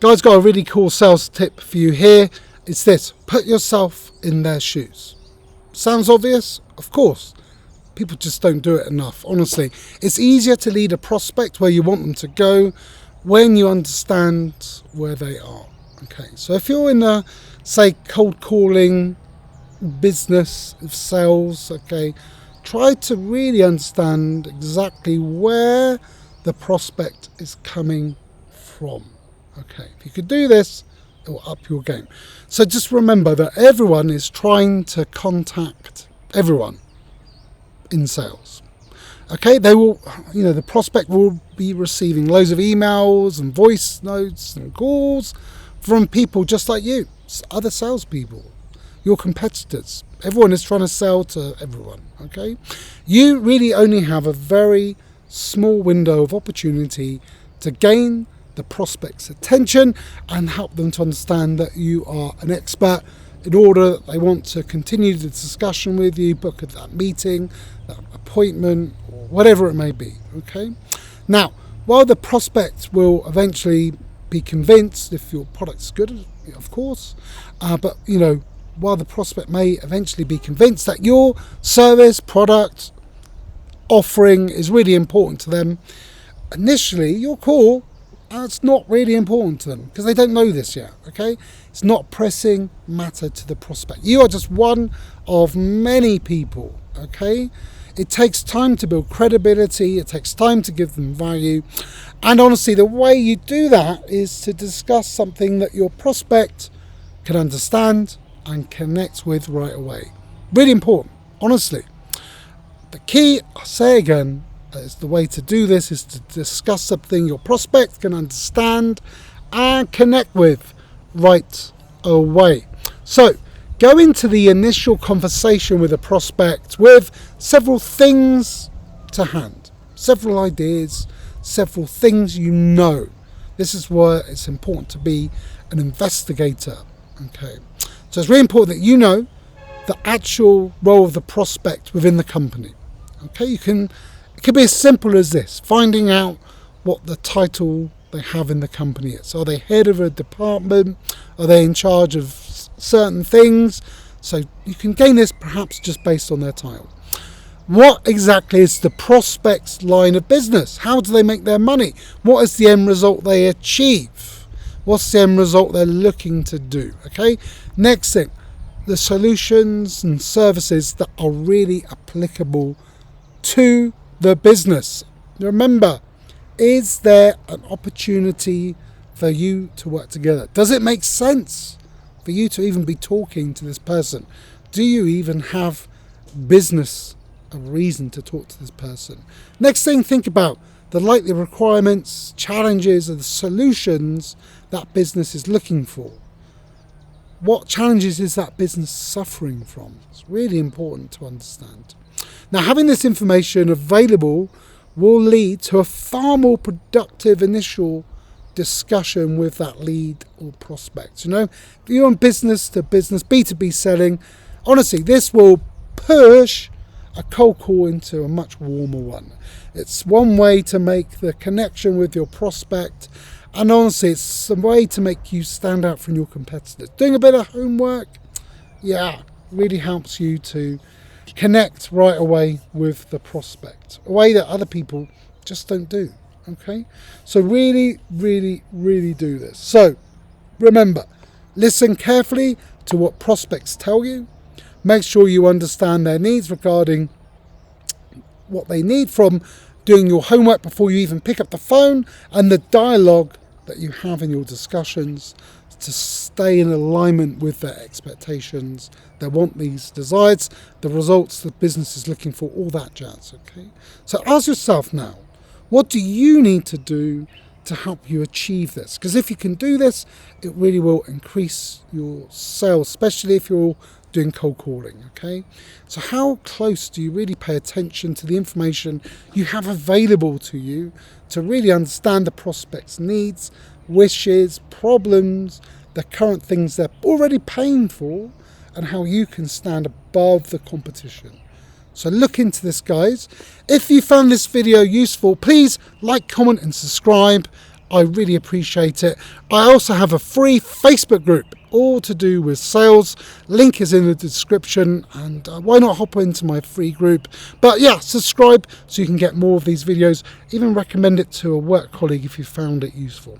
Guys, got a really cool sales tip for you here. It's this: put yourself in their shoes. Sounds obvious? Of course. People just don't do it enough, honestly. It's easier to lead a prospect where you want them to go when you understand where they are. Okay, so if you're in a, say, cold calling business of sales, okay, try to really understand exactly where the prospect is coming from. Okay, if you could do this, it will up your game. So just remember that everyone is trying to contact everyone in sales. Okay, they will, the prospect will be receiving loads of emails and voice notes and calls from people just like you, other salespeople, your competitors. Everyone is trying to sell to everyone. Okay, you really only have a very small window of opportunity to gain the prospect's attention and help them to understand that you are an expert, in order that they want to continue the discussion with you, book that meeting, that appointment, or whatever it may be. Okay. Now, while the prospect will eventually be convinced if your product's good, of course, but while the prospect may eventually be convinced that your service, product, offering is really important to them, initially your call, it's not really important to them because they don't know this yet. Okay, it's not pressing matter to the prospect. You are just one of many people. Okay, it takes time to build credibility. It takes time to give them value, and honestly, the way you do that is to discuss something that your prospect can understand and connect with right away. Really important, honestly. The key, I'll say again, is the way to do this is to discuss something your prospect can understand and connect with right away. So go into the initial conversation with a prospect with several things to hand, several ideas, several things you know. This is where it's important to be an investigator. Okay, so it's really important that you know the actual role of the prospect within the company. Okay, it could be as simple as this: finding out what the title they have in the company is. Are they head of a department? Are they in charge of certain things? So you can gain this perhaps just based on their title. What exactly is the prospect's line of business? How do they make their money? What is the end result they achieve? What's the end result they're looking to do? Okay. Next thing, the solutions and services that are really applicable to the business. Remember, is there an opportunity for you to work together? Does it make sense for you to even be talking to this person? Do you even have business, a reason to talk to this person? Next thing, think about the likely requirements, challenges, and the solutions that business is looking for. What challenges is that business suffering from? It's really important to understand. Now, having this information available will lead to a far more productive initial discussion with that lead or prospect. If you're on business to business, B2B selling, honestly, this will push a cold call into a much warmer one. It's one way to make the connection with your prospect, and honestly, it's a way to make you stand out from your competitors. Doing a bit of homework, really helps you to connect right away with the prospect, a way that other people just don't do. Okay, so really do this. So remember, listen carefully to what prospects tell you. Make sure you understand their needs regarding what they need from doing your homework before you even pick up the phone, and the dialogue that you have in your discussions to stay in alignment with their expectations. They want these desires, the results the business is looking for, all that jazz. Okay, so ask yourself now, what do you need to do to help you achieve this? Because if you can do this, it really will increase your sales, especially if you're doing cold calling. Okay, so how close do you really pay attention to the information you have available to you to really understand the prospect's needs, wishes, problems, the current things they're already paying for, and how you can stand above the competition? So look into this, guys. If you found this video useful, please like, comment and subscribe. I really appreciate it. I also have a free Facebook group, all to do with sales. Link is in the description, and why not hop into my free group? But yeah, subscribe so you can get more of these videos. Even recommend it to a work colleague if you found it useful.